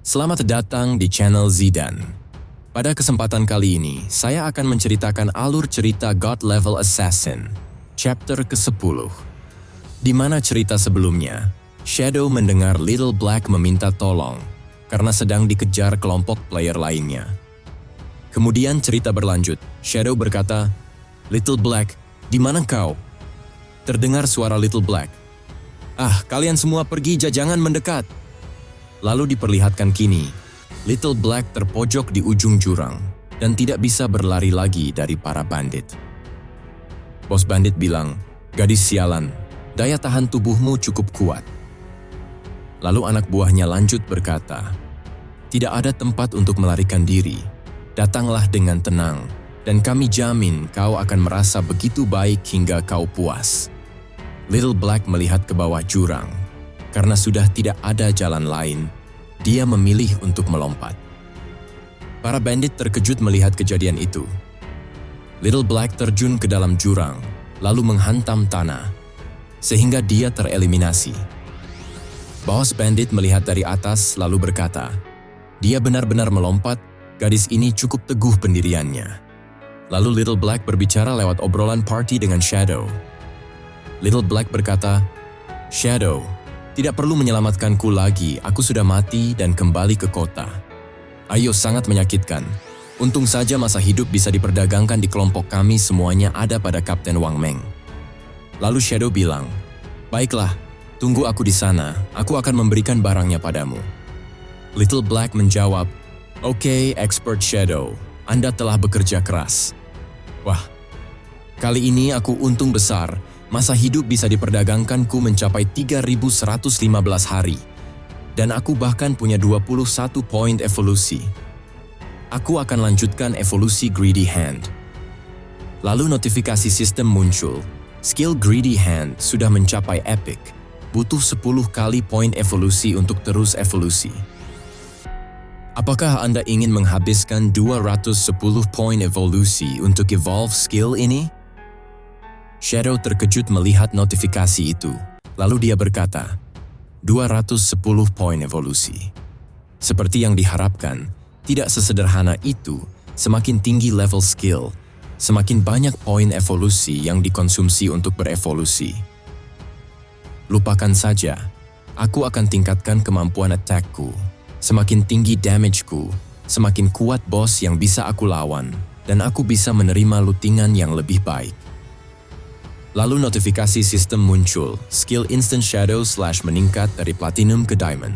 Selamat datang di channel Zidan. Pada kesempatan kali ini, saya akan menceritakan alur cerita God Level Assassin, chapter ke-10. Di mana cerita sebelumnya, Shadow mendengar Little Black meminta tolong karena sedang dikejar kelompok player lainnya. Kemudian cerita berlanjut, Shadow berkata, "Little Black, di mana kau?" Terdengar suara Little Black. "Ah, kalian semua pergi, jangan mendekat." Lalu diperlihatkan kini, Little Black terpojok di ujung jurang dan tidak bisa berlari lagi dari para bandit. Bos bandit bilang, "Gadis sialan, daya tahan tubuhmu cukup kuat." Lalu anak buahnya lanjut berkata, "Tidak ada tempat untuk melarikan diri. Datanglah dengan tenang, dan kami jamin kau akan merasa begitu baik hingga kau puas." Little Black melihat ke bawah jurang. Karena sudah tidak ada jalan lain, dia memilih untuk melompat. Para bandit terkejut melihat kejadian itu. Little Black terjun ke dalam jurang, lalu menghantam tanah, sehingga dia tereliminasi. Bos bandit melihat dari atas lalu berkata, "Dia benar-benar melompat, gadis ini cukup teguh pendiriannya." Lalu Little Black berbicara lewat obrolan party dengan Shadow. Little Black berkata, "Shadow, tidak perlu menyelamatkanku lagi, aku sudah mati dan kembali ke kota. Ayo, sangat menyakitkan. Untung saja masa hidup bisa diperdagangkan di kelompok kami, semuanya ada pada Kapten Wang Meng." Lalu Shadow bilang, "Baiklah, tunggu aku di sana, aku akan memberikan barangnya padamu." Little Black menjawab, "Oke, Expert Shadow, Anda telah bekerja keras." Wah, kali ini aku untung besar. Masa hidup bisa diperdagangkanku mencapai 3.115 hari. Dan aku bahkan punya 21 poin evolusi. Aku akan lanjutkan evolusi Greedy Hand. Lalu notifikasi sistem muncul. Skill Greedy Hand sudah mencapai epic. Butuh 10 kali poin evolusi untuk terus evolusi. Apakah Anda ingin menghabiskan 210 poin evolusi untuk evolve skill ini? Shadow terkejut melihat notifikasi itu, lalu dia berkata, 210 poin evolusi. Seperti yang diharapkan, tidak sesederhana itu. Semakin tinggi level skill, semakin banyak poin evolusi yang dikonsumsi untuk berevolusi. Lupakan saja, aku akan tingkatkan kemampuan attack-ku. Semakin tinggi damage-ku, semakin kuat boss yang bisa aku lawan, dan aku bisa menerima lootingan yang lebih baik. Lalu notifikasi sistem muncul, skill Instant Shadow / meningkat dari Platinum ke Diamond.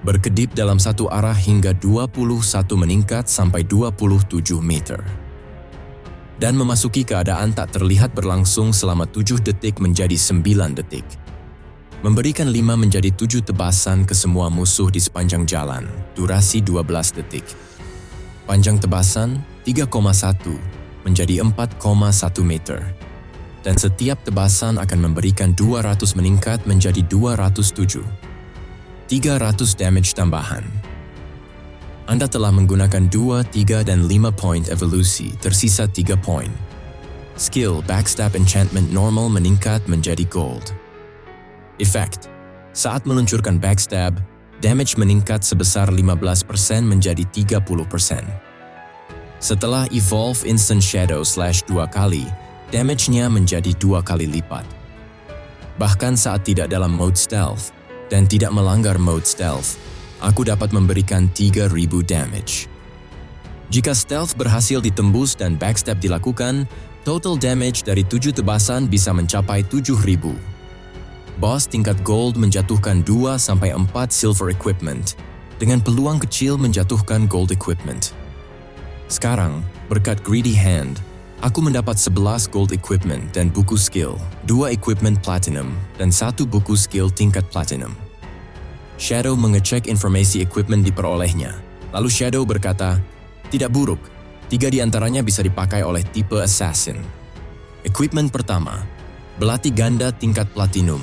Berkedip dalam satu arah hingga 21 meningkat sampai 27 meter. Dan memasuki keadaan tak terlihat berlangsung selama 7 detik menjadi 9 detik. Memberikan 5 menjadi 7 tebasan ke semua musuh di sepanjang jalan, durasi 12 detik. Panjang tebasan 3,1 menjadi 4,1 meter. Dan setiap tebasan akan memberikan 200 meningkat menjadi 207. 300 damage tambahan. Anda telah menggunakan 2, 3, dan 5 poin evolusi, tersisa 3 poin. Skill Backstab Enchantment normal meningkat menjadi gold. Effect: saat meluncurkan Backstab, damage meningkat sebesar 15% menjadi 30%. Setelah Evolve Instant Shadow / 2 kali, damage-nya menjadi 2 kali lipat. Bahkan saat tidak dalam mode stealth dan tidak melanggar mode stealth, aku dapat memberikan 3.000 damage. Jika stealth berhasil ditembus dan backstab dilakukan, total damage dari 7 tebasan bisa mencapai 7.000. Boss tingkat gold menjatuhkan 2-4 silver equipment, dengan peluang kecil menjatuhkan gold equipment. Sekarang, berkat Greedy Hand, aku mendapat 11 gold equipment dan buku skill, 2 equipment platinum, dan 1 buku skill tingkat platinum. Shadow mengecek informasi equipment diperolehnya. Lalu Shadow berkata, "Tidak buruk, 3 di antaranya bisa dipakai oleh tipe assassin." Equipment pertama, belati ganda tingkat platinum.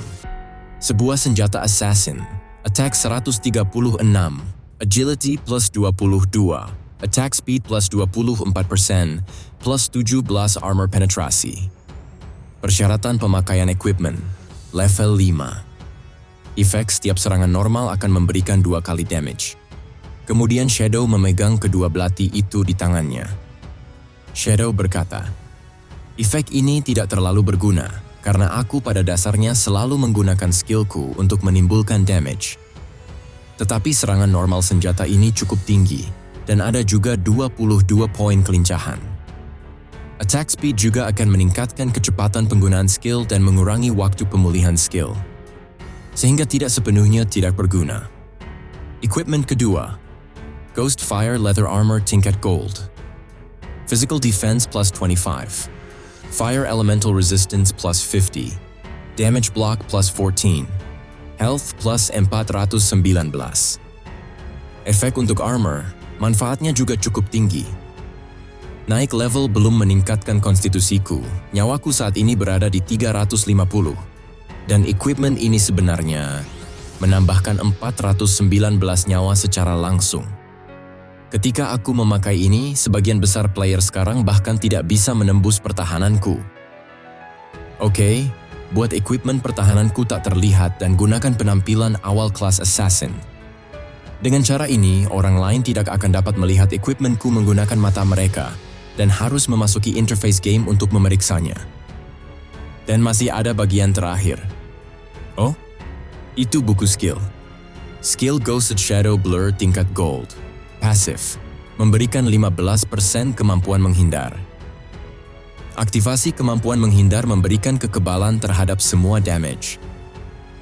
Sebuah senjata assassin, attack 136, agility plus 22, attack speed plus 24%, plus 17 armor penetrasi. Persyaratan pemakaian equipment, level 5. Efek setiap serangan normal akan memberikan 2 kali damage. Kemudian Shadow memegang kedua belati itu di tangannya. Shadow berkata, efek ini tidak terlalu berguna, karena aku pada dasarnya selalu menggunakan skillku untuk menimbulkan damage. Tetapi serangan normal senjata ini cukup tinggi, dan ada juga 22 poin kelincahan. Attack speed juga akan meningkatkan kecepatan penggunaan skill dan mengurangi waktu pemulihan skill, sehingga tidak sepenuhnya tidak berguna. Equipment kedua, Ghost Fire Leather Armor tingkat Gold. Physical Defense plus 25. Fire Elemental Resistance plus 50. Damage Block plus 14. Health plus 419. Efek untuk armor, manfaatnya juga cukup tinggi. Naik level belum meningkatkan konstitusiku, nyawaku saat ini berada di 350. Dan equipment ini sebenarnya menambahkan 419 nyawa secara langsung. Ketika aku memakai ini, sebagian besar player sekarang bahkan tidak bisa menembus pertahananku. Oke, buat equipment pertahananku tak terlihat dan gunakan penampilan awal kelas assassin. Dengan cara ini, orang lain tidak akan dapat melihat equipmentku menggunakan mata mereka dan harus memasuki interface game untuk memeriksanya. Dan masih ada bagian terakhir. Oh, itu buku skill. Skill Ghosted Shadow Blur tingkat Gold. Passive, memberikan 15% kemampuan menghindar. Aktivasi kemampuan menghindar memberikan kekebalan terhadap semua damage.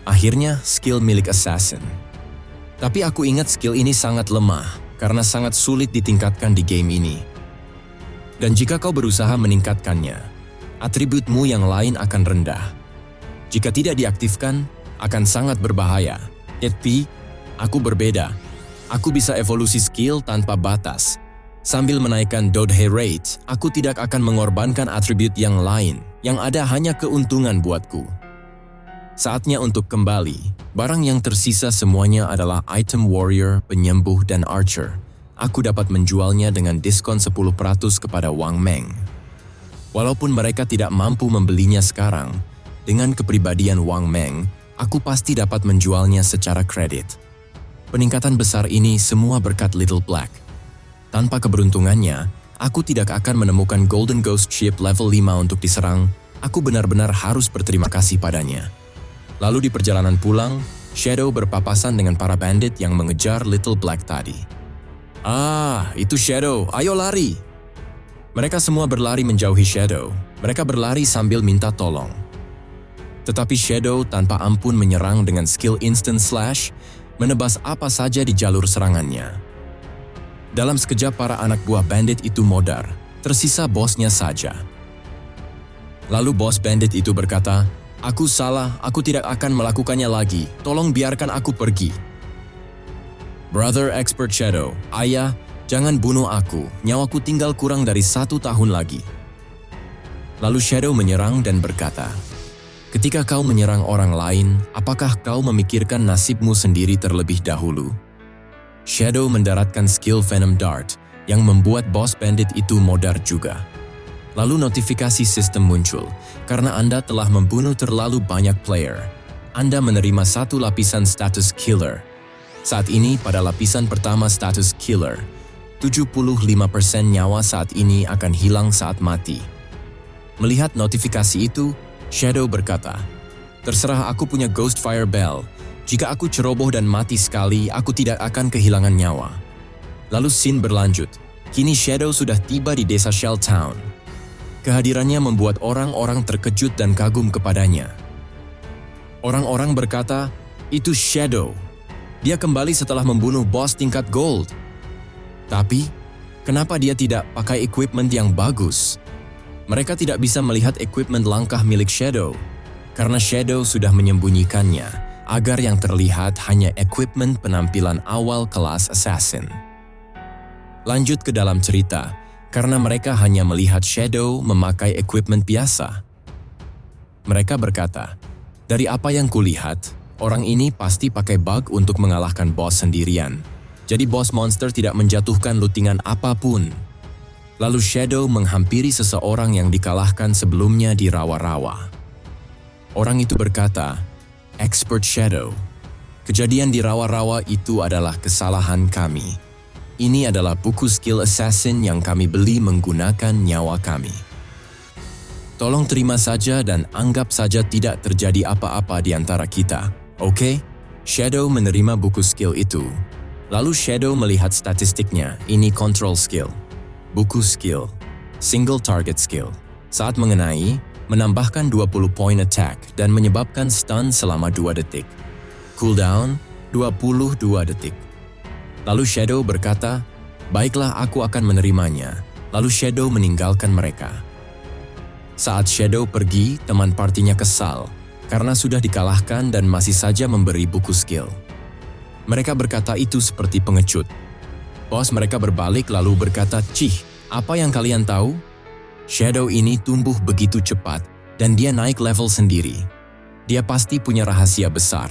Akhirnya, skill milik assassin. Tapi aku ingat skill ini sangat lemah karena sangat sulit ditingkatkan di game ini. Dan jika kau berusaha meningkatkannya, atributmu yang lain akan rendah. Jika tidak diaktifkan, akan sangat berbahaya. Tapi, aku berbeda. Aku bisa evolusi skill tanpa batas. Sambil menaikkan dodge rate, aku tidak akan mengorbankan atribut yang lain, yang ada hanya keuntungan buatku. Saatnya untuk kembali. Barang yang tersisa semuanya adalah item warrior, penyembuh, dan archer. Aku dapat menjualnya dengan diskon 10% kepada Wang Meng. Walaupun mereka tidak mampu membelinya sekarang, dengan kepribadian Wang Meng, aku pasti dapat menjualnya secara kredit. Peningkatan besar ini semua berkat Little Black. Tanpa keberuntungannya, aku tidak akan menemukan Golden Ghost Ship level 5 untuk diserang. Aku benar-benar harus berterima kasih padanya. Lalu di perjalanan pulang, Shadow berpapasan dengan para bandit yang mengejar Little Black tadi. Ah, itu Shadow, ayo lari! Mereka semua berlari menjauhi Shadow. Mereka berlari sambil minta tolong. Tetapi Shadow tanpa ampun menyerang dengan skill Instant Slash, menebas apa saja di jalur serangannya. Dalam sekejap para anak buah bandit itu modar, tersisa bosnya saja. Lalu bos bandit itu berkata, "Aku salah, aku tidak akan melakukannya lagi, tolong biarkan aku pergi." Brother Expert Shadow, ayah, jangan bunuh aku, nyawaku tinggal kurang dari 1 tahun lagi. Lalu Shadow menyerang dan berkata, ketika kau menyerang orang lain, apakah kau memikirkan nasibmu sendiri terlebih dahulu? Shadow mendaratkan skill Venom Dart yang membuat boss bandit itu modar juga. Lalu notifikasi sistem muncul, karena Anda telah membunuh terlalu banyak player. Anda menerima 1 lapisan status killer. Saat ini pada lapisan pertama status killer, 75% nyawa saat ini akan hilang saat mati. Melihat notifikasi itu, Shadow berkata, "Terserah, aku punya Ghost Fire Bell. Jika aku ceroboh dan mati sekali, aku tidak akan kehilangan nyawa." Lalu scene berlanjut. Kini Shadow sudah tiba di desa Shell Town. Kehadirannya membuat orang-orang terkejut dan kagum kepadanya. Orang-orang berkata, "Itu Shadow. Dia kembali setelah membunuh bos tingkat gold." Tapi, kenapa dia tidak pakai equipment yang bagus? Mereka tidak bisa melihat equipment langkah milik Shadow, karena Shadow sudah menyembunyikannya, agar yang terlihat hanya equipment penampilan awal kelas assassin. Lanjut ke dalam cerita, karena mereka hanya melihat Shadow memakai equipment biasa. Mereka berkata, "Dari apa yang kulihat, orang ini pasti pakai bug untuk mengalahkan bos sendirian. Jadi bos monster tidak menjatuhkan lootingan apapun." Lalu Shadow menghampiri seseorang yang dikalahkan sebelumnya di rawa-rawa. Orang itu berkata, "Expert Shadow, Kejadian di rawa-rawa itu adalah kesalahan kami. Ini adalah buku skill assassin yang kami beli menggunakan nyawa kami. Tolong terima saja dan anggap saja tidak terjadi apa-apa di antara kita, oke? Shadow menerima buku skill itu. Lalu Shadow melihat statistiknya, ini control skill. Buku skill, single target skill. Saat mengenai, menambahkan 20 poin attack dan menyebabkan stun selama 2 detik. Cooldown 22 detik. Lalu Shadow berkata, "Baiklah, aku akan menerimanya." Lalu Shadow meninggalkan mereka. Saat Shadow pergi, teman partinya kesal karena sudah dikalahkan dan masih saja memberi buku skill. Mereka berkata itu seperti pengecut. Bos mereka berbalik lalu berkata, "Cih, apa yang kalian tahu? Shadow ini tumbuh begitu cepat dan dia naik level sendiri. Dia pasti punya rahasia besar.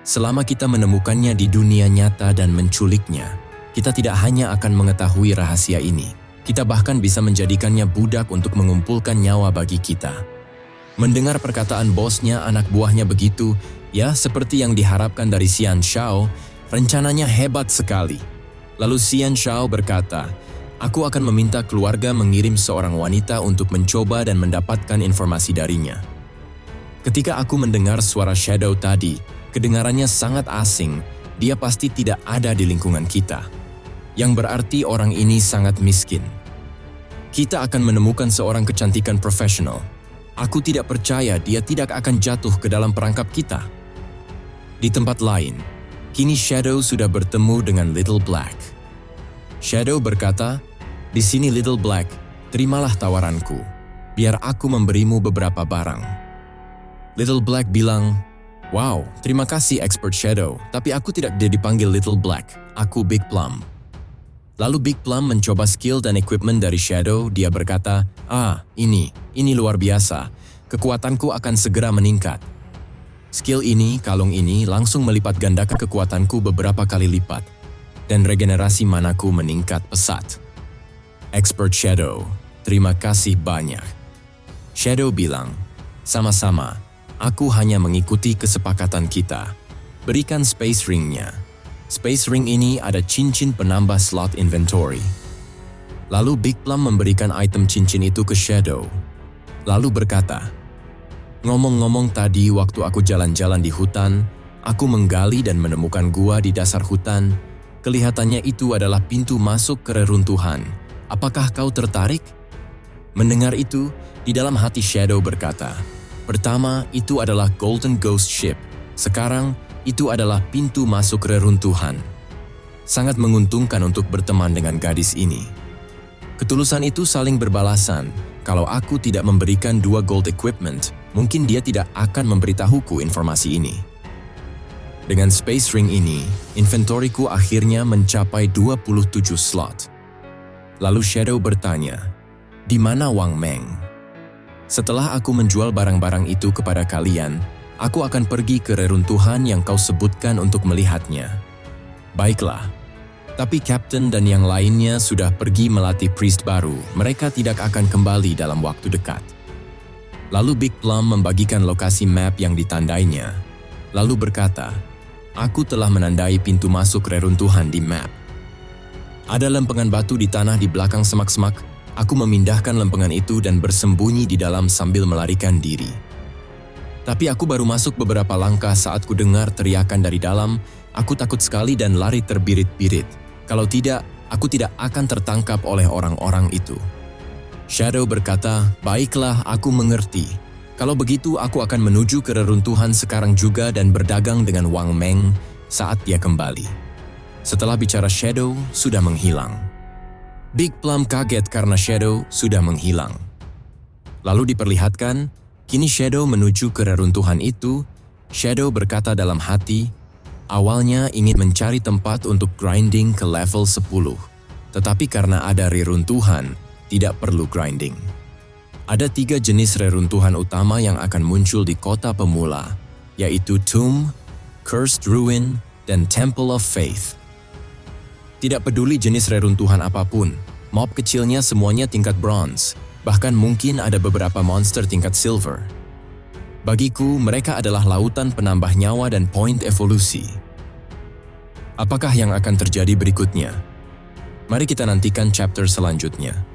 Selama kita menemukannya di dunia nyata dan menculiknya, kita tidak hanya akan mengetahui rahasia ini, kita bahkan bisa menjadikannya budak untuk mengumpulkan nyawa bagi kita." Mendengar perkataan bosnya, anak buahnya begitu, ya seperti yang diharapkan dari Xian Shao, rencananya hebat sekali. Lalu Xian Shao berkata, "Aku akan meminta keluarga mengirim seorang wanita untuk mencoba dan mendapatkan informasi darinya." Ketika aku mendengar suara Shadow tadi, kedengarannya sangat asing, dia pasti tidak ada di lingkungan kita. Yang berarti orang ini sangat miskin. Kita akan menemukan seorang kecantikan profesional. Aku tidak percaya dia tidak akan jatuh ke dalam perangkap kita. Di tempat lain, kini Shadow sudah bertemu dengan Little Black. Shadow berkata, "Di sini Little Black, terimalah tawaranku. Biar aku memberimu beberapa barang." Little Black bilang, "Wow, terima kasih Expert Shadow, tapi aku tidak dipanggil Little Black, aku Big Plum." Lalu Big Plum mencoba skill dan equipment dari Shadow, dia berkata, ini luar biasa, kekuatanku akan segera meningkat. Skill ini, kalung ini, langsung melipat gandakan kekuatanku beberapa kali lipat, dan regenerasi manaku meningkat pesat. Expert Shadow, terima kasih banyak. Shadow bilang, "Sama-sama. Aku hanya mengikuti kesepakatan kita. Berikan Space Ring-nya. Space Ring ini ada cincin penambah slot inventory." Lalu Big Plum memberikan item cincin itu ke Shadow. Lalu berkata, "Ngomong-ngomong tadi waktu aku jalan-jalan di hutan, aku menggali dan menemukan gua di dasar hutan. Kelihatannya itu adalah pintu masuk ke reruntuhan. Apakah kau tertarik?" Mendengar itu, di dalam hati Shadow berkata, "Pertama, itu adalah Golden Ghost Ship. Sekarang, itu adalah pintu masuk reruntuhan. Sangat menguntungkan untuk berteman dengan gadis ini." Ketulusan itu saling berbalasan. Kalau aku tidak memberikan 2 gold equipment, mungkin dia tidak akan memberitahuku informasi ini. Dengan Space Ring ini, inventoriku akhirnya mencapai 27 slot. Lalu Shadow bertanya, "Di mana Wang Meng?" "Setelah aku menjual barang-barang itu kepada kalian, aku akan pergi ke reruntuhan yang kau sebutkan untuk melihatnya." "Baiklah. Tapi Captain dan yang lainnya sudah pergi melatih priest baru, mereka tidak akan kembali dalam waktu dekat." Lalu Big Plum membagikan lokasi map yang ditandainya. Lalu berkata, "Aku telah menandai pintu masuk reruntuhan di map. Ada lempengan batu di tanah di belakang semak-semak. Aku memindahkan lempengan itu dan bersembunyi di dalam sambil melarikan diri. Tapi aku baru masuk beberapa langkah saat ku dengar teriakan dari dalam. Aku takut sekali dan lari terbirit-birit. Kalau tidak, aku tidak akan tertangkap oleh orang-orang itu." Shadow berkata, "Baiklah, aku mengerti. Kalau begitu, aku akan menuju ke reruntuhan sekarang juga dan berdagang dengan Wang Meng saat dia kembali." Setelah bicara Shadow, sudah menghilang. Big Plum kaget karena Shadow sudah menghilang. Lalu diperlihatkan, kini Shadow menuju ke reruntuhan itu. Shadow berkata dalam hati, awalnya ingin mencari tempat untuk grinding ke level 10, tetapi karena ada reruntuhan, tidak perlu grinding. Ada 3 jenis reruntuhan utama yang akan muncul di kota pemula, yaitu Tomb, Cursed Ruin, dan Temple of Faith. Tidak peduli jenis reruntuhan apapun, mob kecilnya semuanya tingkat bronze, bahkan mungkin ada beberapa monster tingkat silver. Bagiku, mereka adalah lautan penambah nyawa dan poin evolusi. Apakah yang akan terjadi berikutnya? Mari kita nantikan chapter selanjutnya.